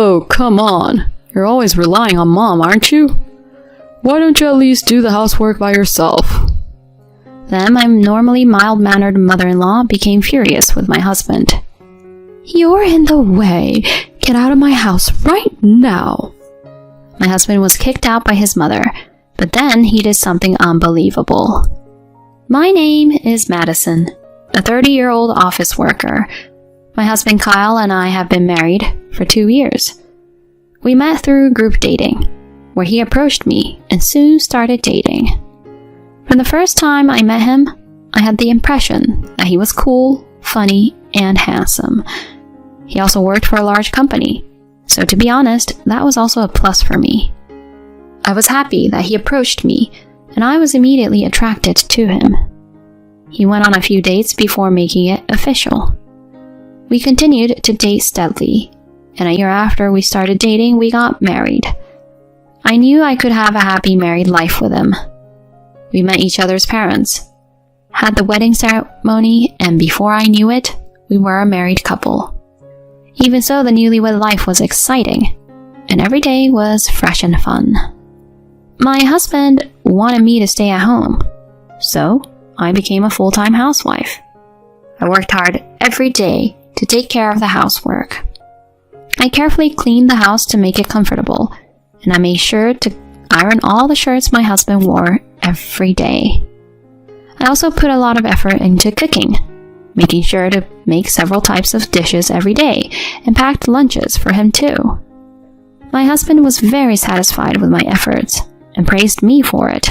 Oh, come on. You're always relying on Mom, aren't you? Why don't you at least do the housework by yourself? Then my normally mild-mannered mother-in-law became furious with my husband. You're in the way. Get out of my house right now. My husband was kicked out by his mother, but then he did something unbelievable. My name is Madison, a 30-year-old office worker. My husband Kyle and I have been married for 2 years. We met through group dating, where he approached me and soon started dating. From the first time I met him, I had the impression that he was cool, funny, and handsome. He also worked for a large company, so to be honest, that was also a plus for me. I was happy that he approached me, and I was immediately attracted to him. He went on a few dates before making it official. We continued to date steadily, and a year after we started dating, we got married. I knew I could have a happy married life with him. We met each other's parents, had the wedding ceremony, and before I knew it, we were a married couple. Even so, the newlywed life was exciting, and every day was fresh and fun. My husband wanted me to stay at home, so I became a full-time housewife. I worked hard every day to take care of the housework. I carefully cleaned the house to make it comfortable, and I made sure to iron all the shirts my husband wore every day. I also put a lot of effort into cooking, making sure to make several types of dishes every day, and packed lunches for him too. My husband was very satisfied with my efforts, and praised me for it.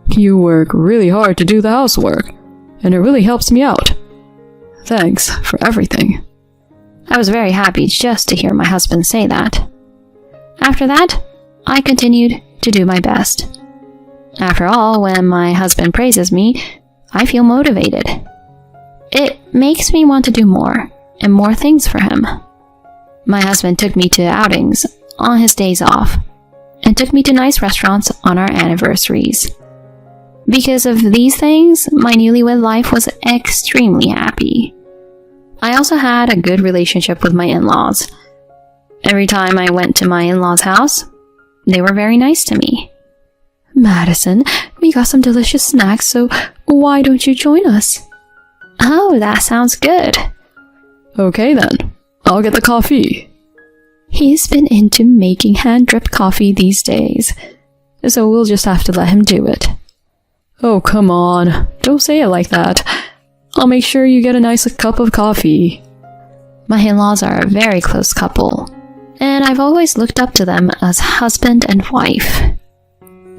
You work really hard to do the housework, and it really helps me out. Thanks for everything. I was very happy just to hear my husband say that. After that, I continued to do my best. After all, when my husband praises me, I feel motivated. It makes me want to do more, and more things for him. My husband took me to outings on his days off, and took me to nice restaurants on our anniversaries. Because of these things, my newlywed life was extremely happy. I also had a good relationship with my in-laws. Every time I went to my in-laws' house, they were very nice to me. Madison, we got some delicious snacks, so why don't you join us? Oh, that sounds good. Okay then, I'll get the coffee. He's been into making hand-dripped coffee these days, so we'll just have to let him do it. Oh, come on. Don't say it like that. I'll make sure you get a nice cup of coffee. My in-laws are a very close couple, and I've always looked up to them as husband and wife.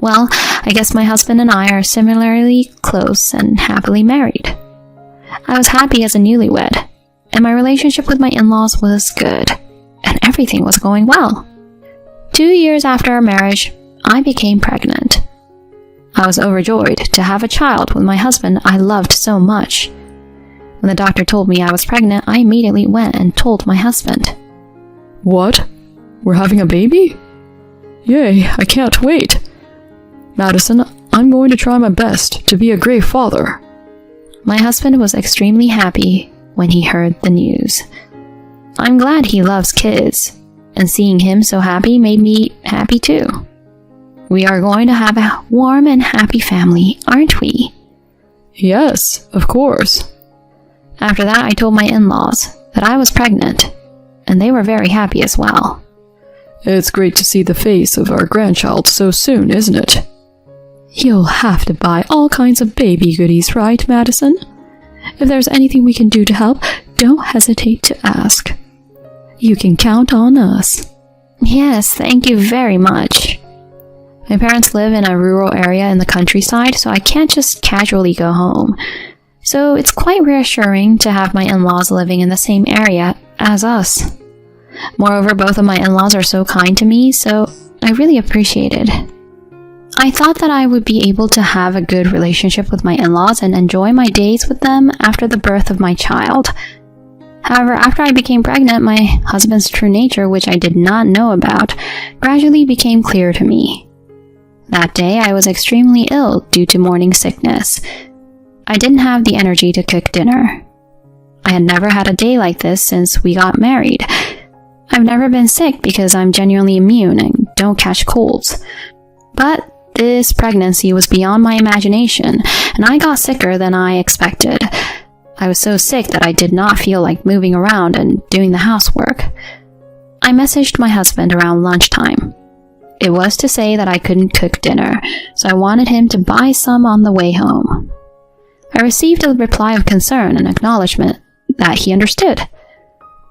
Well, I guess my husband and I are similarly close and happily married. I was happy as a newlywed, and my relationship with my in-laws was good, and everything was going well. 2 years after our marriage, I became pregnant. I was overjoyed to have a child with my husband I loved so much. When the doctor told me I was pregnant, I immediately went and told my husband. What? We're having a baby? Yay, I can't wait. Madison, I'm going to try my best to be a great father. My husband was extremely happy when he heard the news. I'm glad he loves kids, and seeing him so happy made me happy too. We are going to have a warm and happy family, aren't we? Yes, of course. After that, I told my in-laws that I was pregnant, and they were very happy as well. It's great to see the face of our grandchild so soon, isn't it? You'll have to buy all kinds of baby goodies, right, Madison? If there's anything we can do to help, don't hesitate to ask. You can count on us. Yes, thank you very much. My parents live in a rural area in the countryside, so I can't just casually go home. So it's quite reassuring to have my in-laws living in the same area as us. Moreover, both of my in-laws are so kind to me, so I really appreciate it. I thought that I would be able to have a good relationship with my in-laws and enjoy my days with them after the birth of my child. However, after I became pregnant, my husband's true nature, which I did not know about, gradually became clear to me. That day, I was extremely ill due to morning sickness. I didn't have the energy to cook dinner. I had never had a day like this since we got married. I've never been sick because I'm genuinely immune and don't catch colds. But this pregnancy was beyond my imagination, and I got sicker than I expected. I was so sick that I did not feel like moving around and doing the housework. I messaged my husband around lunchtime. It was to say that I couldn't cook dinner, so I wanted him to buy some on the way home. I received a reply of concern and acknowledgement that he understood.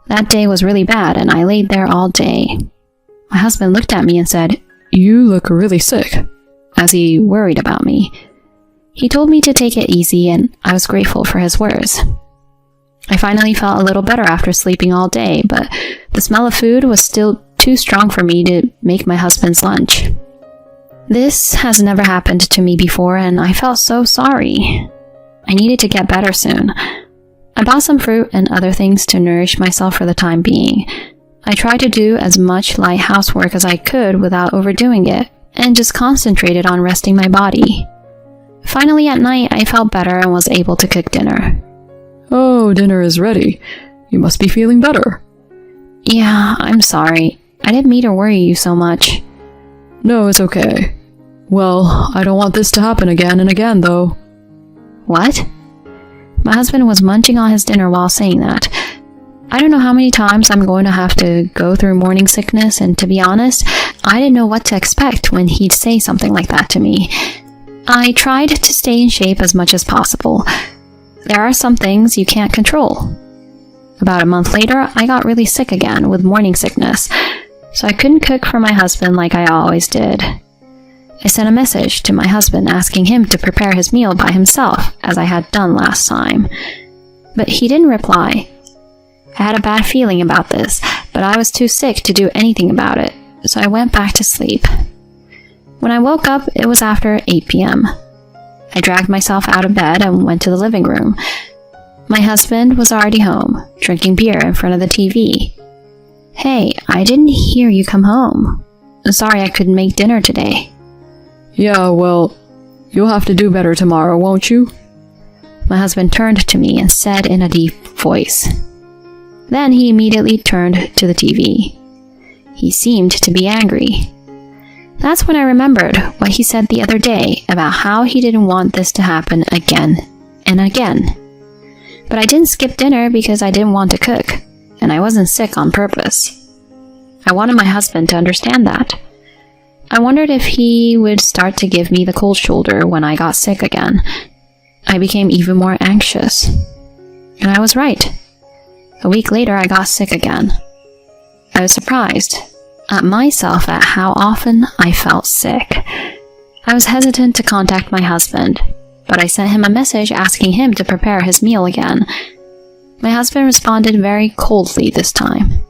That day was really bad, and I laid there all day. My husband looked at me and said, "You look really sick," as he worried about me. He told me to take it easy, and I was grateful for his words. I finally felt a little better after sleeping all day, but the smell of food was still too strong for me to make my husband's lunch. This has never happened to me before, and I felt so sorry. I needed to get better soon. I bought some fruit and other things to nourish myself for the time being. I tried to do as much light housework as I could without overdoing it, and just concentrated on resting my body. Finally, at night, I felt better and was able to cook dinner. "Oh, dinner is ready. You must be feeling better." Yeah, I'm sorry. I didn't mean to worry you so much. "No, it's okay. Well, I don't want this to happen again and again, though." What? My husband was munching on his dinner while saying that. I don't know how many times I'm going to have to go through morning sickness, and to be honest, I didn't know what to expect when he'd say something like that to me. I tried to stay in shape as much as possible. There are some things you can't control. About a month later, I got really sick again with morning sickness, so I couldn't cook for my husband like I always did. I sent a message to my husband asking him to prepare his meal by himself, as I had done last time. But he didn't reply. I had a bad feeling about this, but I was too sick to do anything about it, so I went back to sleep. When I woke up, it was after 8 p.m. I dragged myself out of bed and went to the living room. My husband was already home, drinking beer in front of the TV. "Hey, I didn't hear you come home. Sorry I couldn't make dinner today." "Yeah, well, you'll have to do better tomorrow, won't you?" My husband turned to me and said in a deep voice. Then he immediately turned to the TV. He seemed to be angry. That's when I remembered what he said the other day about how he didn't want this to happen again and again. But I didn't skip dinner because I didn't want to cook, and I wasn't sick on purpose. I wanted my husband to understand that. I wondered if he would start to give me the cold shoulder when I got sick again. I became even more anxious. And I was right. A week later, I got sick again. I was surprised at myself at how often I felt sick. I was hesitant to contact my husband, but I sent him a message asking him to prepare his meal again. My husband responded very coldly this time.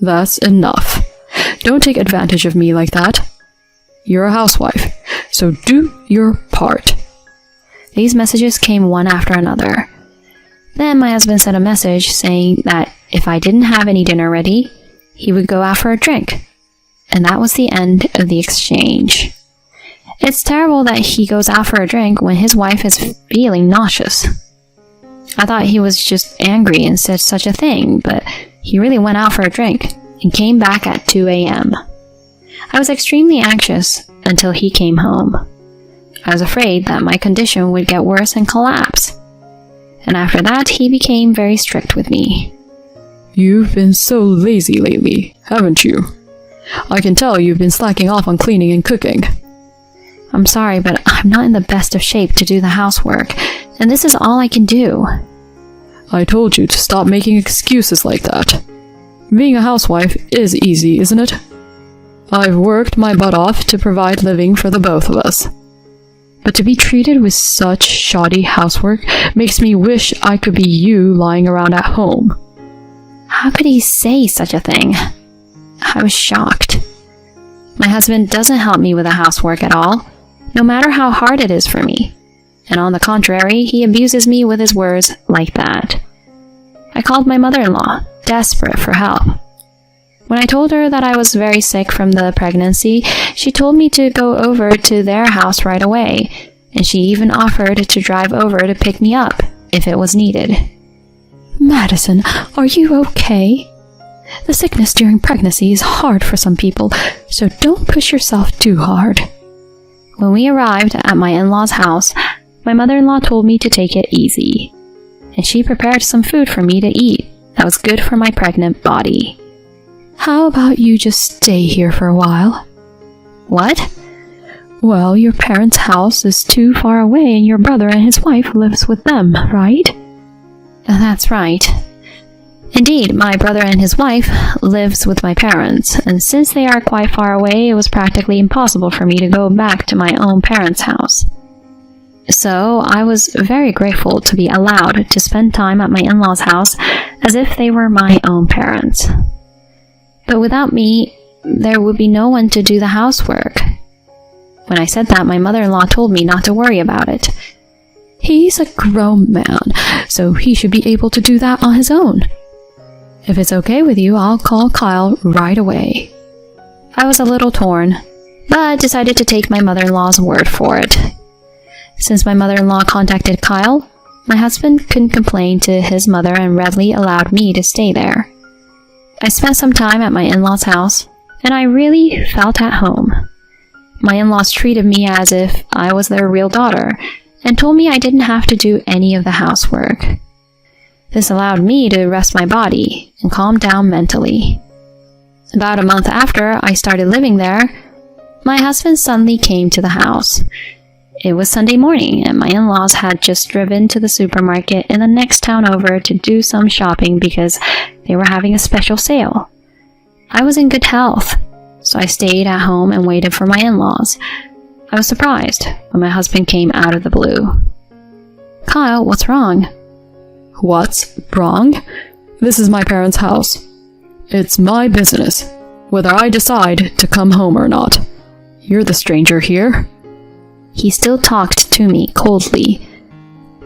"That's enough. Don't take advantage of me like that. You're a housewife, so do your part." These messages came one after another. Then my husband sent a message saying that if I didn't have any dinner ready, he would go out for a drink. And that was the end of the exchange. It's terrible that he goes out for a drink when his wife is feeling nauseous. I thought he was just angry and said such a thing, but he really went out for a drink and came back at 2 a.m. I was extremely anxious until he came home. I was afraid that my condition would get worse and collapse. And after that, he became very strict with me. "You've been so lazy lately, haven't you? I can tell you've been slacking off on cleaning and cooking." "I'm sorry, but I'm not in the best of shape to do the housework, and this is all I can do." "I told you to stop making excuses like that. Being a housewife is easy, isn't it? I've worked my butt off to provide living for the both of us. But to be treated with such shoddy housework makes me wish I could be you lying around at home." How could he say such a thing? I was shocked. My husband doesn't help me with the housework at all, no matter how hard it is for me. And on the contrary, he abuses me with his words like that. I called my mother-in-law, desperate for help. When I told her that I was very sick from the pregnancy, she told me to go over to their house right away, and she even offered to drive over to pick me up if it was needed. "Madison, are you okay?" The sickness during pregnancy is hard for some people, so don't push yourself too hard. When we arrived at my in-laws' house, my mother-in-law told me to take it easy, and she prepared some food for me to eat that was good for my pregnant body. How about you just stay here for a while? What? Well, your parents' house is too far away and your brother and his wife lives with them, right? That's right. Indeed, my brother and his wife lives with my parents, and since they are quite far away, it was practically impossible for me to go back to my own parents' house. So I was very grateful to be allowed to spend time at my in-laws' house as if they were my own parents. But without me, there would be no one to do the housework. When I said that, my mother-in-law told me not to worry about it. He's a grown man, so he should be able to do that on his own. If it's okay with you, I'll call Kyle right away. I was a little torn, but decided to take my mother-in-law's word for it. Since my mother-in-law contacted Kyle, my husband couldn't complain to his mother and readily allowed me to stay there. I spent some time at my in-laws' house, and I really felt at home. My in-laws treated me as if I was their real daughter, and told me I didn't have to do any of the housework. This allowed me to rest my body and calm down mentally. About a month after I started living there, my husband suddenly came to the house. It was Sunday morning, and my in-laws had just driven to the supermarket in the next town over to do some shopping because they were having a special sale. I was in good health, so I stayed at home and waited for my in-laws. I was surprised when my husband came out of the blue. "Kyle, what's wrong?" What's wrong? This is my parents' house. It's my business, whether I decide to come home or not. You're the stranger here. He still talked to me coldly.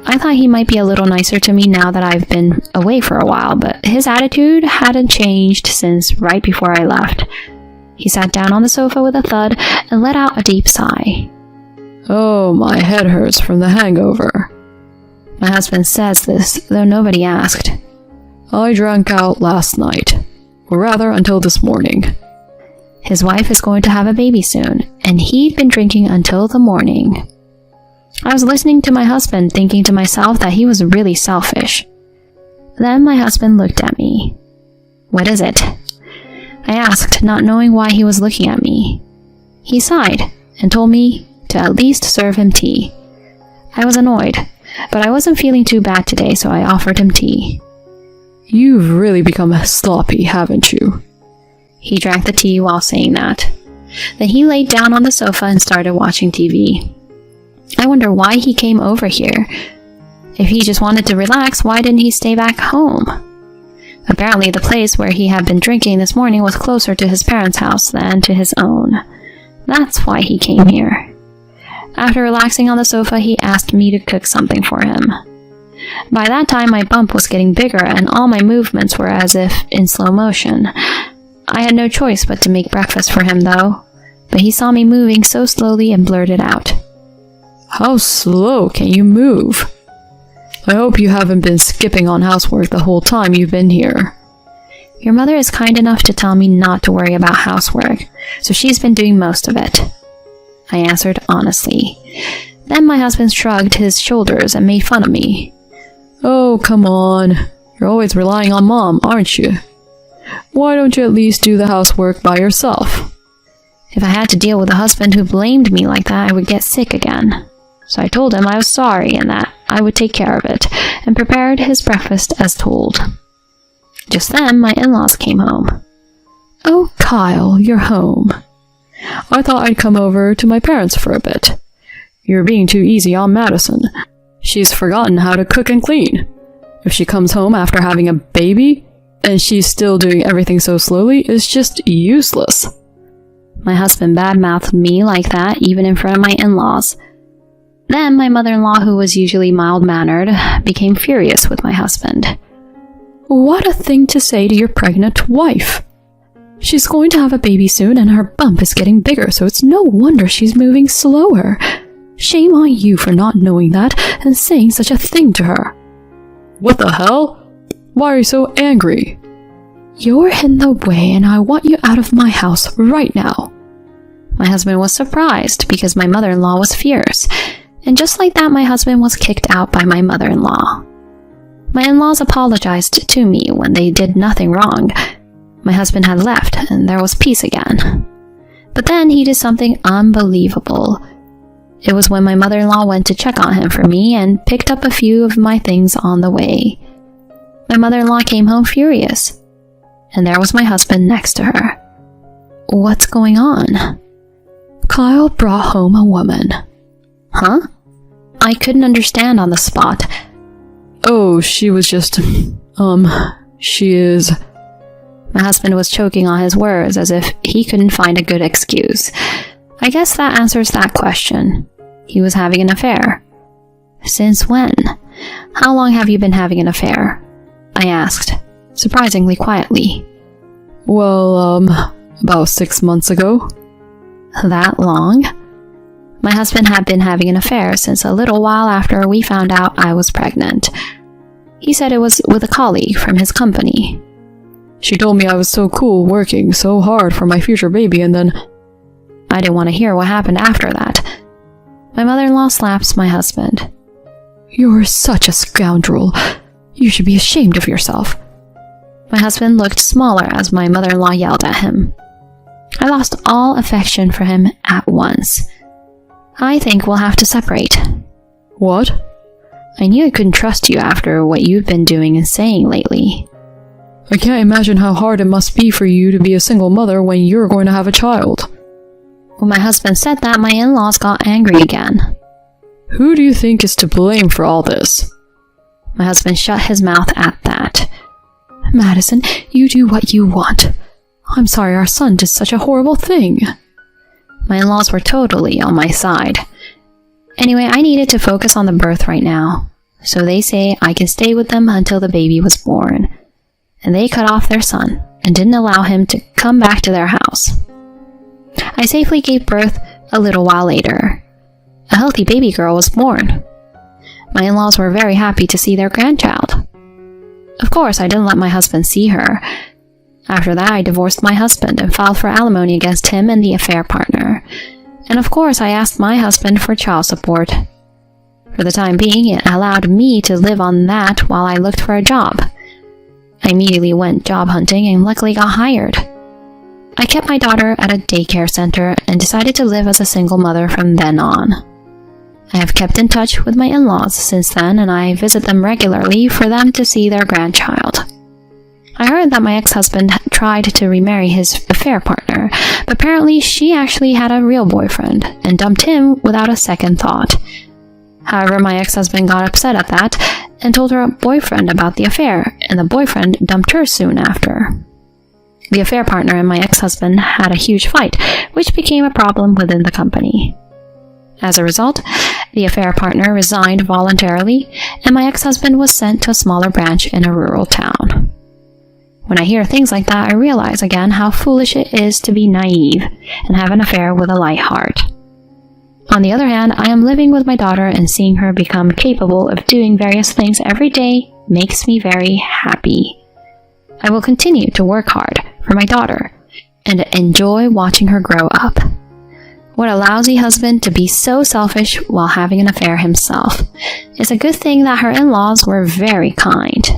I thought he might be a little nicer to me now that I've been away for a while, but his attitude hadn't changed since right before I left. He sat down on the sofa with a thud and let out a deep sigh. Oh, my head hurts from the hangover. My husband says this, though nobody asked. I drank out last night, or rather until this morning. His wife is going to have a baby soon, and he'd been drinking until the morning. I was listening to my husband, thinking to myself that he was really selfish. Then my husband looked at me. "What is it?" I asked, not knowing why he was looking at me. He sighed and told me to at least serve him tea. I was annoyed, but I wasn't feeling too bad today, so I offered him tea. You've really become sloppy, haven't you? He drank the tea while saying that. Then he laid down on the sofa and started watching TV. I wonder why he came over here. If he just wanted to relax, why didn't he stay back home? Apparently, the place where he had been drinking this morning was closer to his parents' house than to his own. That's why he came here. After relaxing on the sofa, he asked me to cook something for him. By that time, my bump was getting bigger and all my movements were as if in slow motion. I had no choice but to make breakfast for him, though. But he saw me moving so slowly and blurted out, "How slow can you move? I hope you haven't been skipping on housework the whole time you've been here." Your mother is kind enough to tell me not to worry about housework, so she's been doing most of it. I answered honestly. Then my husband shrugged his shoulders and made fun of me. "Oh, come on. You're always relying on Mom, aren't you? Why don't you at least do the housework by yourself?" If I had to deal with a husband who blamed me like that, I would get sick again. So I told him I was sorry and that I would take care of it, and prepared his breakfast as told. Just then, my in-laws came home. "Oh, Kyle, you're home. I thought I'd come over to my parents for a bit. You're being too easy on Madison. She's forgotten how to cook and clean. If she comes home after having a baby, and she's still doing everything so slowly, it's just useless." My husband badmouthed me like that, even in front of my in-laws. Then my mother-in-law, who was usually mild-mannered, became furious with my husband. "What a thing to say to your pregnant wife! She's going to have a baby soon and her bump is getting bigger, so it's no wonder she's moving slower. Shame on you for not knowing that and saying such a thing to her." "What the hell? Why are you so angry? You're in the way and I want you out of my house right now. My husband was surprised because my mother-in-law was fierce, and just like that, my husband was kicked out by my mother-in-law. My in-laws apologized to me when they did nothing wrong. My husband had left and there was peace again. But then he did something unbelievable. It was when my mother-in-law went to check on him for me and picked up a few of my things on the way. My mother-in-law came home furious, and there was my husband next to her. What's going on? Kyle brought home a woman. Huh? I couldn't understand on the spot. Oh, she was just, she is... My husband was choking on his words as if he couldn't find a good excuse. I guess that answers that question. He was having an affair. Since when? How long have you been having an affair? I asked, surprisingly quietly. Well, about 6 months ago. That long? My husband had been having an affair since a little while after we found out I was pregnant. He said it was with a colleague from his company. She told me I was so cool working so hard for my future baby, and then... I didn't want to hear what happened after that. My mother-in-law slaps my husband. You're such a scoundrel. You should be ashamed of yourself. My husband looked smaller as my mother-in-law yelled at him. I lost all affection for him at once. I think we'll have to separate. What? I knew I couldn't trust you after what you've been doing and saying lately. I can't imagine how hard it must be for you to be a single mother when you're going to have a child. When my husband said that, my in-laws got angry again. Who do you think is to blame for all this? My husband shut his mouth at that. Madison, you do what you want. I'm sorry our son did such a horrible thing. My in-laws were totally on my side. Anyway, I needed to focus on the birth right now, so they say I can stay with them until the baby was born. And they cut off their son and didn't allow him to come back to their house. I safely gave birth a little while later. A healthy baby girl was born. My in-laws were very happy to see their grandchild. Of course, I didn't let my husband see her. After that, I divorced my husband and filed for alimony against him and the affair partner. And of course, I asked my husband for child support. For the time being, it allowed me to live on that while I looked for a job. I immediately went job hunting and luckily got hired. I kept my daughter at a daycare center and decided to live as a single mother from then on. I have kept in touch with my in-laws since then, and I visit them regularly for them to see their grandchild. I heard that my ex-husband tried to remarry his affair partner, but apparently she actually had a real boyfriend and dumped him without a second thought. However, my ex-husband got upset at that and told her boyfriend about the affair, and the boyfriend dumped her soon after. The affair partner and my ex-husband had a huge fight, which became a problem within the company. As a result, the affair partner resigned voluntarily, and my ex-husband was sent to a smaller branch in a rural town. When I hear things like that, I realize again how foolish it is to be naive and have an affair with a light heart. On the other hand, I am living with my daughter, and seeing her become capable of doing various things every day makes me very happy. I will continue to work hard for my daughter and enjoy watching her grow up. What a lousy husband to be so selfish while having an affair himself. It's a good thing that her in-laws were very kind.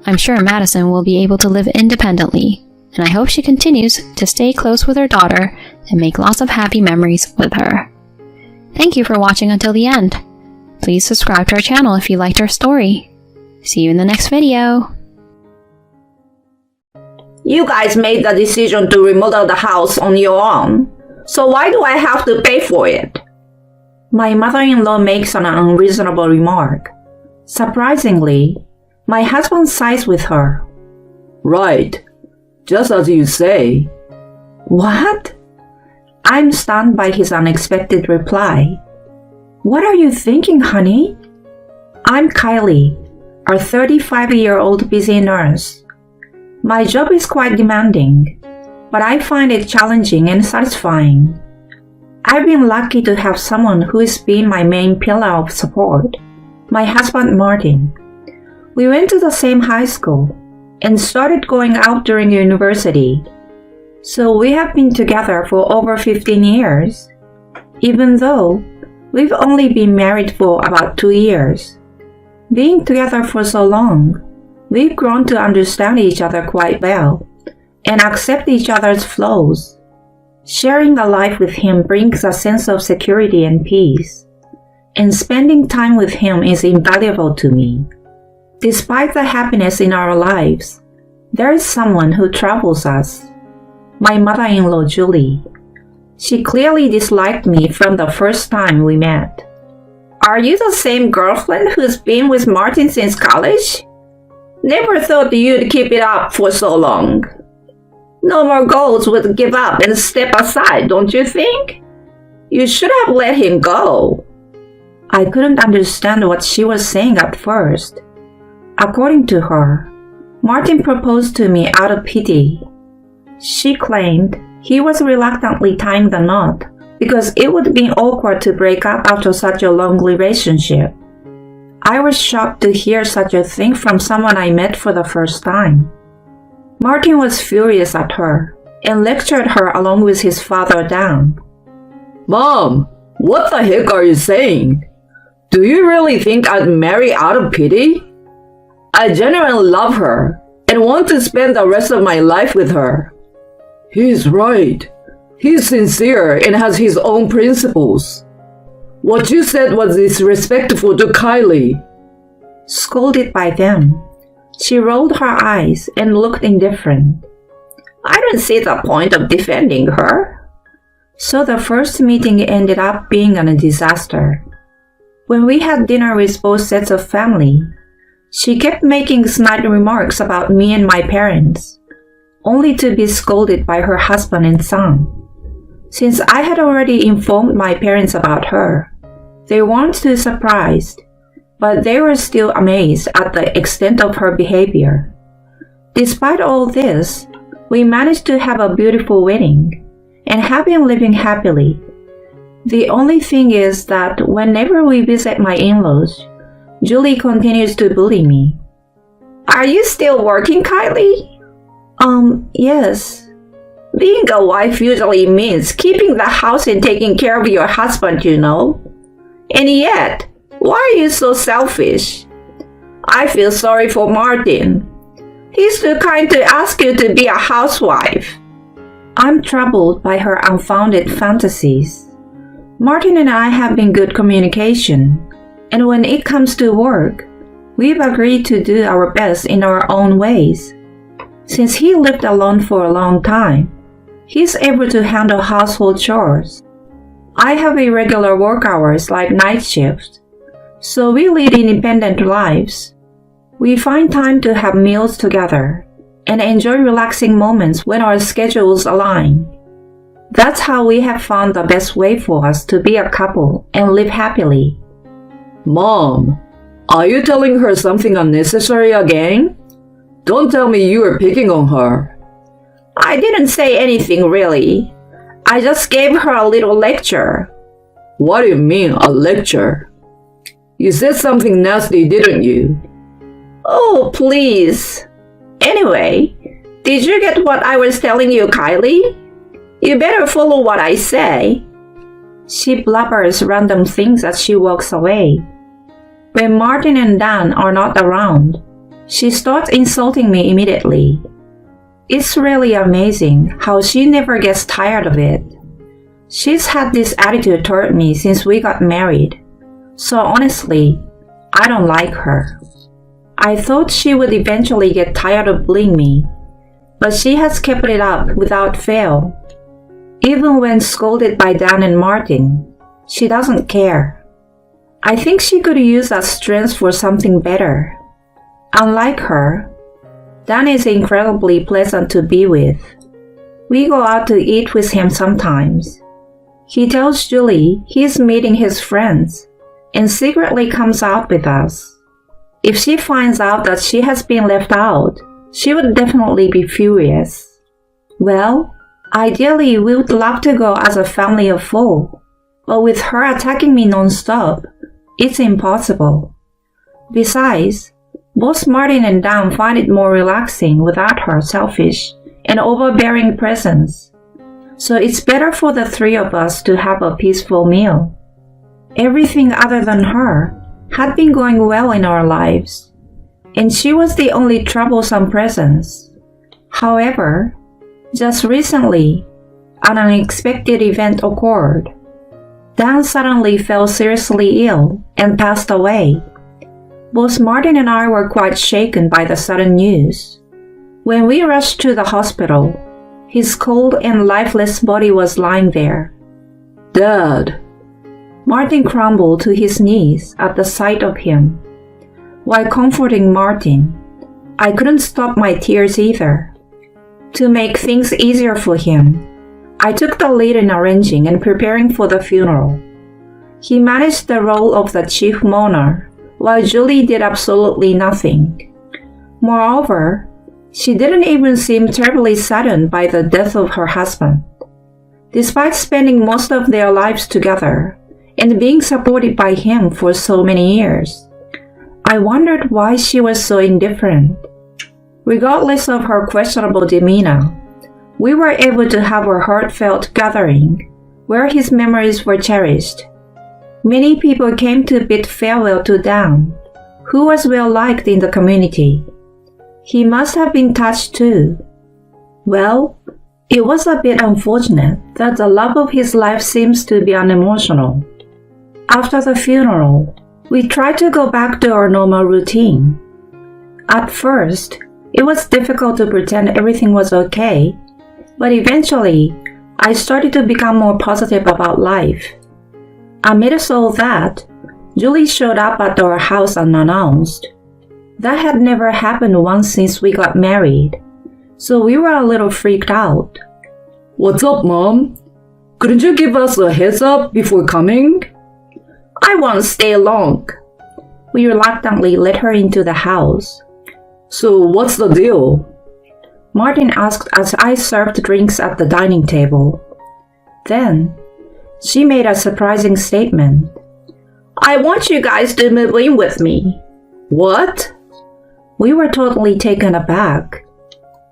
I'm sure Madison will be able to live independently, and I hope she continues to stay close with her daughter and make lots of happy memories with her. Thank you for watching until the end. Please subscribe to our channel if you liked our story. See you in the next video. You guys made the decision to remodel the house on your own, so why do I have to pay for it? My mother-in-law makes an unreasonable remark. Surprisingly, my husband sides with her. Right, just as you say. What? I'm stunned by his unexpected reply. What are you thinking, honey? I'm Kylie, a 35-year-old busy nurse. My job is quite demanding, but I find it challenging and satisfying. I've been lucky to have someone who has been my main pillar of support, my husband Martin. We went to the same high school, and started going out during university. So we have been together for over 15 years, even though we've only been married for about 2 years. Being together for so long, we've grown to understand each other quite well and accept each other's flaws. Sharing a life with him brings a sense of security and peace, and spending time with him is invaluable to me. Despite the happiness in our lives, there is someone who troubles us. My mother-in-law, Julie. She clearly disliked me from the first time we met. Are you the same girlfriend who's been with Martin since college? Never thought you'd keep it up for so long. No more goals would give up and step aside, don't you think? You should have let him go. I couldn't understand what she was saying at first. According to her, Martin proposed to me out of pity. She claimed he was reluctantly tying the knot because it would be awkward to break up after such a long relationship. I was shocked to hear such a thing from someone I met for the first time. Martin was furious at her and lectured her along with his father Dan. Mom, what the heck are you saying? Do you really think I'd marry out of pity? I genuinely love her and want to spend the rest of my life with her. He's right. He's sincere and has his own principles. What you said was disrespectful to Kylie. Scolded by them, she rolled her eyes and looked indifferent. I don't see the point of defending her. So the first meeting ended up being a disaster. When we had dinner with both sets of family, she kept making snide remarks about me and my parents, only to be scolded by her husband and son. Since I had already informed my parents about her, they weren't too surprised, but they were still amazed at the extent of her behavior. Despite all this, we managed to have a beautiful wedding and have been living happily. The only thing is that whenever we visit my in-laws, Julie continues to bully me. Are you still working, Kylie? Yes. Being a wife usually means keeping the house and taking care of your husband, you know. And yet, why are you so selfish? I feel sorry for Martin. He's too kind to ask you to be a housewife. I'm troubled by her unfounded fantasies. Martin and I have been good communication, and when it comes to work, we've agreed to do our best in our own ways. Since he lived alone for a long time, he's able to handle household chores. I have irregular work hours like night shifts, so we lead independent lives. We find time to have meals together and enjoy relaxing moments when our schedules align. That's how we have found the best way for us to be a couple and live happily. Mom, are you telling her something unnecessary again? Don't tell me you were picking on her. I didn't say anything really. I just gave her a little lecture. What do you mean, a lecture? You said something nasty, didn't you? Oh, please. Anyway, did you get what I was telling you, Kylie? You better follow what I say. She blubbers random things as she walks away. When Martin and Dan are not around, she starts insulting me immediately. It's really amazing how she never gets tired of it. She's had this attitude toward me since we got married, so honestly, I don't like her. I thought she would eventually get tired of bullying me, but she has kept it up without fail. Even when scolded by Dan and Martin, she doesn't care. I think she could use that strength for something better. Unlike her, Dan is incredibly pleasant to be with. We go out to eat with him sometimes. He tells Julie he's meeting his friends and secretly comes out with us. If she finds out that she has been left out, she would definitely be furious. Well, ideally we would love to go as a family of 4, but with her attacking me non-stop, it's impossible. Besides, Both Martin and Dan find it more relaxing without her selfish and overbearing presence. So it's better for the three of us to have a peaceful meal. Everything other than her had been going well in our lives, and she was the only troublesome presence. However, just recently, an unexpected event occurred. Dan suddenly fell seriously ill and passed away. Both Martin and I were quite shaken by the sudden news. When we rushed to the hospital, his cold and lifeless body was lying there. Dad, Martin crumbled to his knees at the sight of him. While comforting Martin, I couldn't stop my tears either. To make things easier for him, I took the lead in arranging and preparing for the funeral. He managed the role of the chief mourner, while Julie did absolutely nothing. Moreover, she didn't even seem terribly saddened by the death of her husband. Despite spending most of their lives together and being supported by him for so many years, I wondered why she was so indifferent. Regardless of her questionable demeanor, we were able to have a heartfelt gathering where his memories were cherished. Many people came to bid farewell to Dan, who was well liked in the community. He must have been touched too. Well, it was a bit unfortunate that the love of his life seems to be unemotional. After the funeral, we tried to go back to our normal routine. At first, it was difficult to pretend everything was okay, but eventually, I started to become more positive about life. Amidst all that, Julie showed up at our house unannounced. That had never happened once since we got married, so we were a little freaked out. what's up, Mom? Couldn't you give us a heads up before coming? I won't stay long. We reluctantly let her into the house. So what's the deal? Martin asked as I served drinks at the dining table. Then, she made a surprising statement. I want you guys to move in with me. What? We were totally taken aback.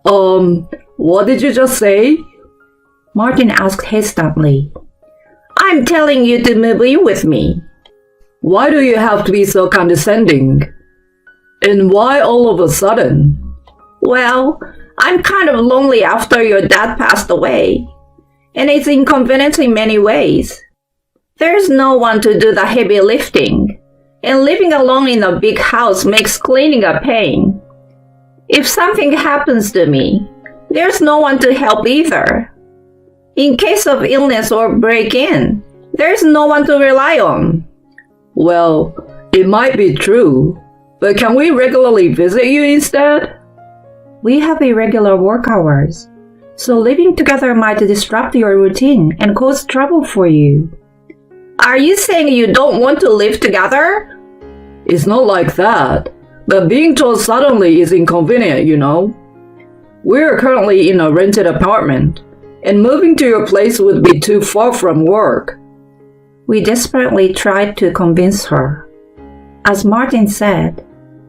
What did you just say? Martin asked hesitantly. I'm telling you to move in with me. Why do you have to be so condescending? And why all of a sudden? Well, I'm kind of lonely after your dad passed away, and it's inconvenient in many ways. There's no one to do the heavy lifting, and living alone in a big house makes cleaning a pain. If something happens to me, there's no one to help either. In case of illness or break-in, there's no one to rely on. Well, it might be true, but can we regularly visit you instead? We have irregular work hours, so living together might disrupt your routine and cause trouble for you. Are you saying you don't want to live together? It's not like that, but being told suddenly is inconvenient, you know. We're currently in a rented apartment, and moving to your place would be too far from work. We desperately tried to convince her. As Martin said,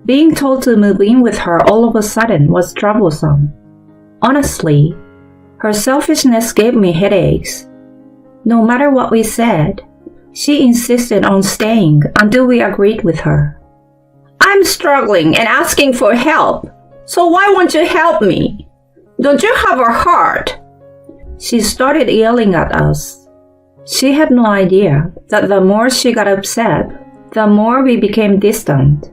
being told to move in with her all of a sudden was troublesome. Honestly, her selfishness gave me headaches. No matter what we said, she insisted on staying until we agreed with her. I'm struggling and asking for help, so why won't you help me? Don't you have a heart? She started yelling at us. She had no idea that the more she got upset, the more we became distant.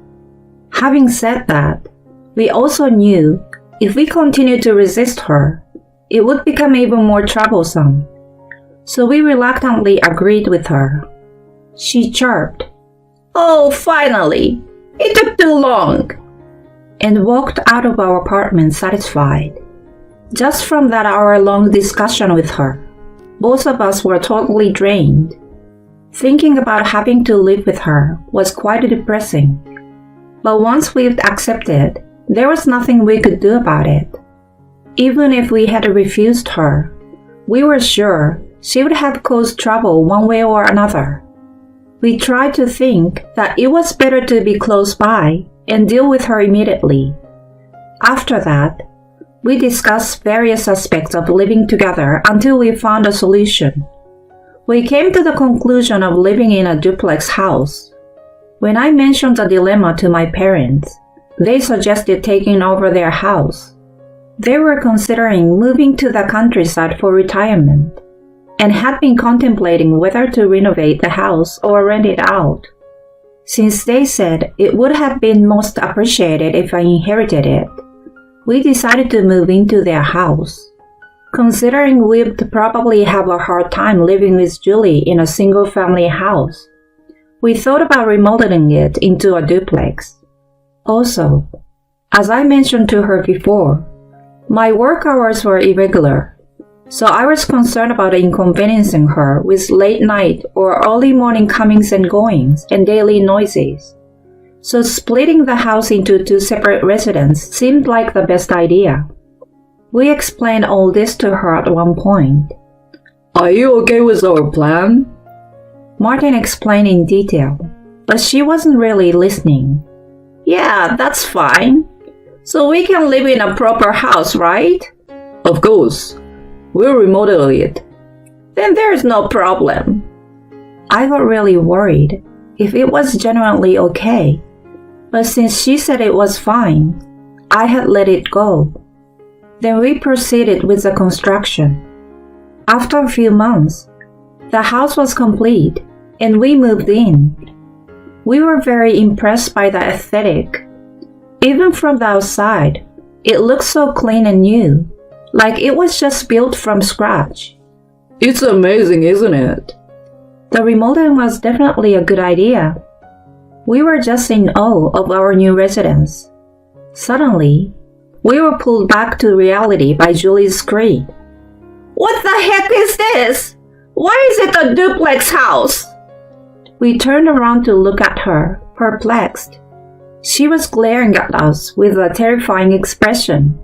Having said that, we also knew if we continued to resist her, it would become even more troublesome. So we reluctantly agreed with her. She chirped, "Oh, finally! It took too long!" and walked out of our apartment satisfied. Just from that hour-long discussion with her, both of us were totally drained. Thinking about having to live with her was quite depressing. But once we'd accepted, there was nothing we could do about it. Even if we had refused her, we were sure she would have caused trouble one way or another. We tried to think that it was better to be close by and deal with her immediately. After that, we discussed various aspects of living together until we found a solution. We came to the conclusion of living in a duplex house. When I mentioned the dilemma to my parents, they suggested taking over their house. They were considering moving to the countryside for retirement and had been contemplating whether to renovate the house or rent it out. Since they said it would have been most appreciated if I inherited it, we decided to move into their house. Considering we'd probably have a hard time living with Julie in a single-family house, we thought about remodeling it into a duplex. Also, as I mentioned to her before, my work hours were irregular, so I was concerned about inconveniencing her with late night or early morning comings and goings and daily noises. So splitting the house into 2 separate residences seemed like the best idea. We explained all this to her at one point. Are you okay with our plan? Martin explained in detail, but she wasn't really listening. Yeah, that's fine. So we can live in a proper house, right? Of course. We'll remodel it. Then there's no problem. I got really worried if it was genuinely okay, but since she said it was fine, I had let it go. Then we proceeded with the construction. After a few months, the house was complete and we moved in. We were very impressed by the aesthetic. Even from the outside, it looked so clean and new, like it was just built from scratch. It's amazing, isn't it? The remodeling was definitely a good idea. We were just in awe of our new residence. Suddenly, we were pulled back to reality by Julie's scream. What the heck is this? Why is it a duplex house? We turned around to look at her, perplexed. She was glaring at us with a terrifying expression.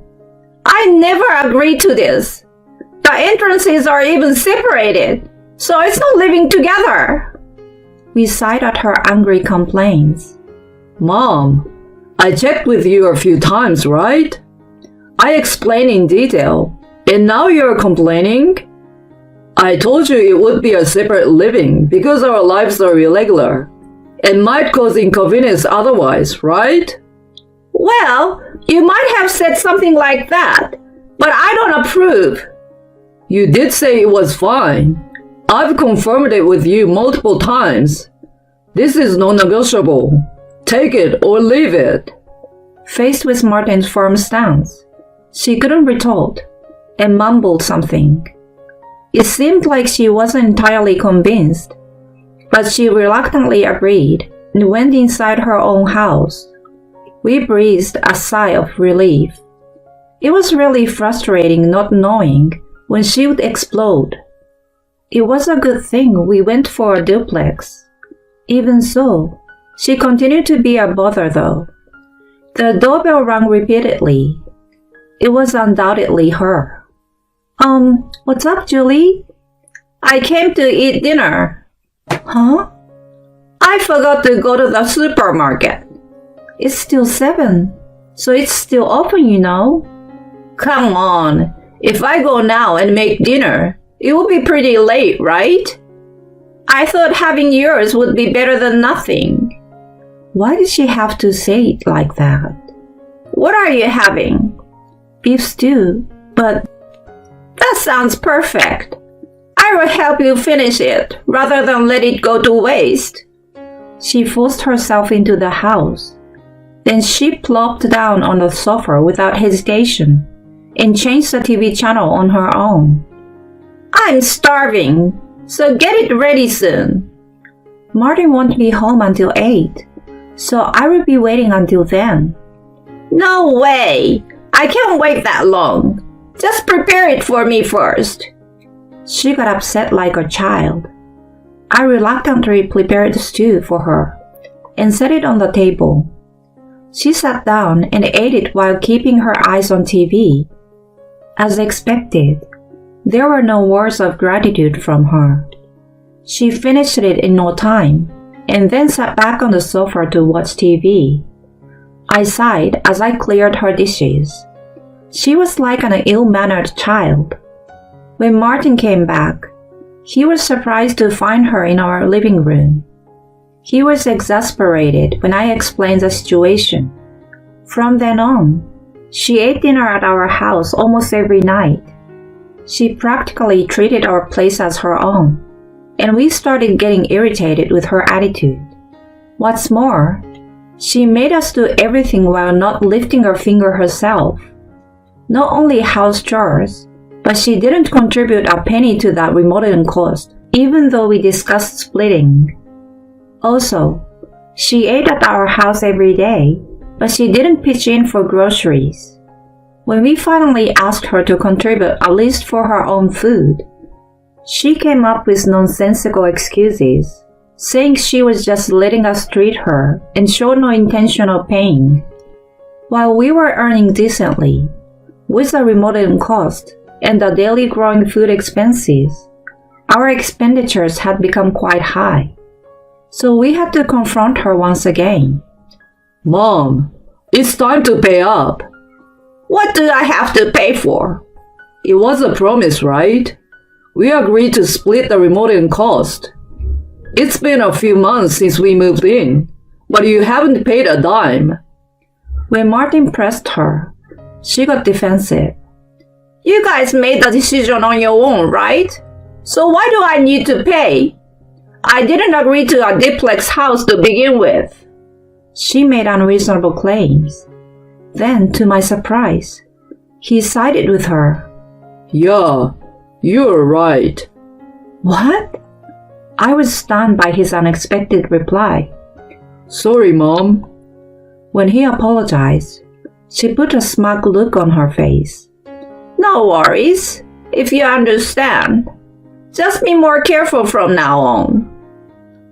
I never agreed to this. The entrances are even separated, so it's not living together. We sighed at her angry complaints. Mom, I checked with you a few times, right? I explained in detail, and now you're complaining? I told you it would be a separate living because our lives are irregular and might cause inconvenience otherwise, right? Well, you might have said something like that, but I don't approve. You did say it was fine. I've confirmed it with you multiple times. This is non-negotiable. Take it or leave it. Faced with Martin's firm stance, she couldn't retort and mumbled something. It seemed like she wasn't entirely convinced, but she reluctantly agreed and went inside her own house. We breathed a sigh of relief. It was really frustrating not knowing when she would explode. It was a good thing we went for a duplex. Even so, she continued to be a bother though. The doorbell rang repeatedly. It was undoubtedly her. What's up, Julie? I came to eat dinner. Huh? I forgot to go to the supermarket. It's still 7, so it's still open, you know. Come on, if I go now and make dinner, it will be pretty late, right? I thought having yours would be better than nothing. Why did she have to say it like that? What are you having? Beef stew, but that sounds perfect. I will help you finish it rather than let it go to waste. She forced herself into the house. Then she plopped down on the sofa without hesitation and changed the TV channel on her own. I'm starving, so get it ready soon. Martin won't be home until 8, so I will be waiting until then. No way! I can't wait that long. Just prepare it for me first. She got upset like a child. I reluctantly prepared the stew for her and set it on the table. She sat down and ate it while keeping her eyes on TV. As expected, there were no words of gratitude from her. She finished it in no time and then sat back on the sofa to watch TV. I sighed as I cleared her dishes. She was like an ill-mannered child. When Martin came back, he was surprised to find her in our living room. He was exasperated when I explained the situation. From then on, she ate dinner at our house almost every night. She practically treated our place as her own, and we started getting irritated with her attitude. What's more, she made us do everything while not lifting her finger herself. Not only house chores, but she didn't contribute a penny to that remodeling cost, even though we discussed splitting. Also, she ate at our house every day, but she didn't pitch in for groceries. When we finally asked her to contribute at least for her own food, she came up with nonsensical excuses, saying she was just letting us treat her and showed no intention of paying. While we were earning decently, with the remodeling cost and the daily growing food expenses, our expenditures had become quite high. So we had to confront her once again. Mom, it's time to pay up. What do I have to pay for? It was a promise, right? We agreed to split the remodeling cost. It's been a few months since we moved in, but you haven't paid a dime. When Martin pressed her, she got defensive. You guys made the decision on your own, right? So why do I need to pay? I didn't agree to a duplex house to begin with. She made unreasonable claims. Then, to my surprise, he sided with her. Yeah, you're right. What? I was stunned by his unexpected reply. Sorry, Mom. When he apologized, she put a smug look on her face. No worries, if you understand. Just be more careful from now on.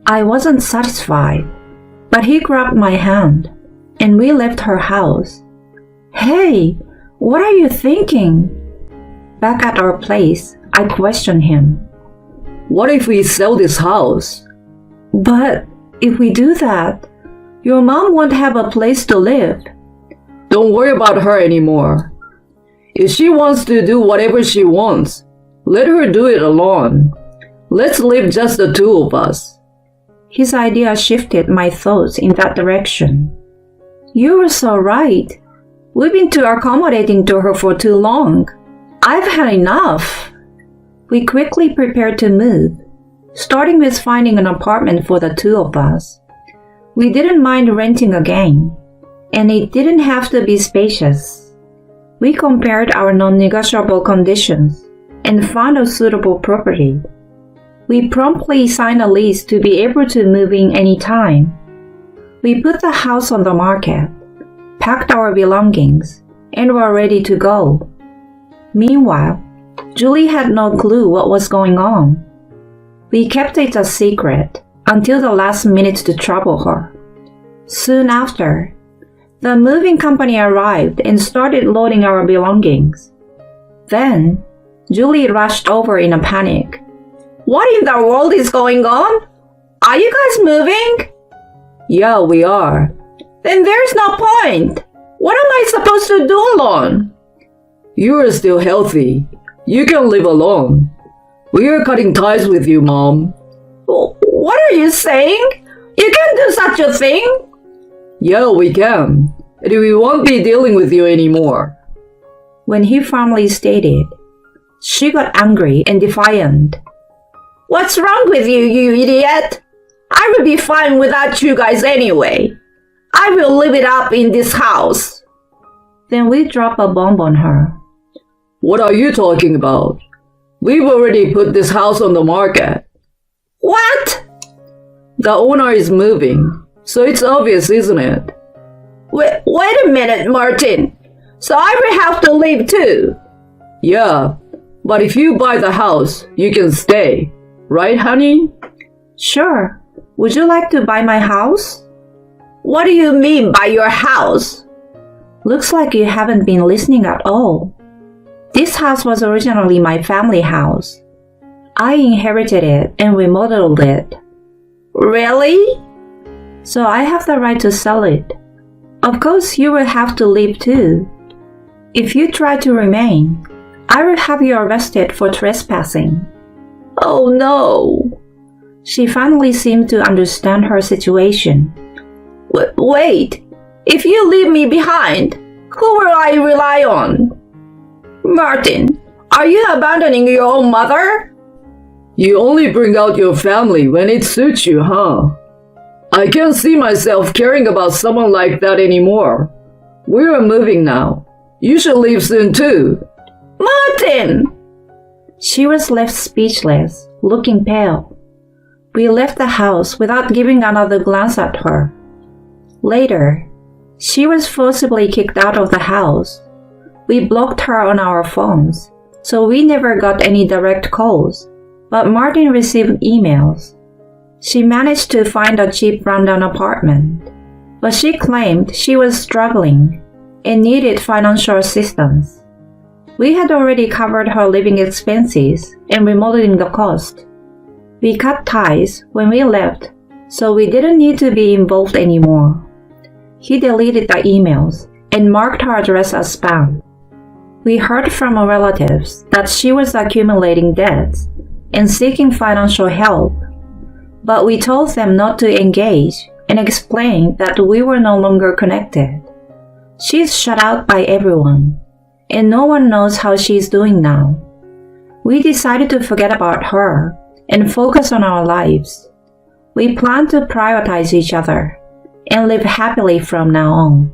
I wasn't satisfied, but he grabbed my hand, and we left her house. Hey, what are you thinking? Back at our place, I questioned him. What if we sell this house? But if we do that, your mom won't have a place to live. Don't worry about her anymore. If she wants to do whatever she wants, let her do it alone. Let's live just the two of us. His idea shifted my thoughts in that direction. You were so right. We've been too accommodating to her for too long. I've had enough. We quickly prepared to move, starting with finding an apartment for the two of us. We didn't mind renting again, and it didn't have to be spacious. We compared our non-negotiable conditions and found a suitable property. We promptly signed a lease to be able to move in any time. We put the house on the market, packed our belongings, and were ready to go. Meanwhile, Julie had no clue what was going on. We kept it a secret until the last minute to trouble her. Soon after, the moving company arrived and started loading our belongings. Then, Julie rushed over in a panic. What in the world is going on? Are you guys moving? Yeah, we are. Then there's no point. What am I supposed to do alone? You are still healthy. You can live alone. We are cutting ties with you, Mom. What are you saying? You can't do such a thing. Yeah, we can. And we won't be dealing with you anymore. When he firmly stated, she got angry and defiant. What's wrong with you, you idiot? I will be fine without you guys anyway. I will live it up in this house. Then we dropped a bomb on her. What are you talking about? We've already put this house on the market. What? The owner is moving, so it's obvious, isn't it? Wait a minute, Martin. So I will have to leave too. Yeah, but if you buy the house, you can stay. Right, honey? Sure. Would you like to buy my house? What do you mean by your house? Looks like you haven't been listening at all. This house was originally my family house. I inherited it and remodeled it. Really? So I have the right to sell it. Of course, you will have to leave too. If you try to remain, I will have you arrested for trespassing. Oh no! She finally seemed to understand her situation. Wait! If you leave me behind, who will I rely on? Martin, are you abandoning your own mother? You only bring out your family when it suits you, huh? I can't see myself caring about someone like that anymore. We're moving now. You should leave soon too. Martin! She was left speechless, looking pale. We left the house without giving another glance at her. Later, she was forcibly kicked out of the house. We blocked her on our phones, so we never got any direct calls, but Martin received emails. She managed to find a cheap rundown apartment, but she claimed she was struggling and needed financial assistance. We had already covered her living expenses and remodeling the cost. We cut ties when we left, so we didn't need to be involved anymore. He deleted the emails and marked her address as spam. We heard from her relatives that she was accumulating debts and seeking financial help, but we told them not to engage and explained that we were no longer connected. She's shut out by everyone, and no one knows how she's doing now. We decided to forget about her and focus on our lives. We plan to prioritize each other and live happily from now on.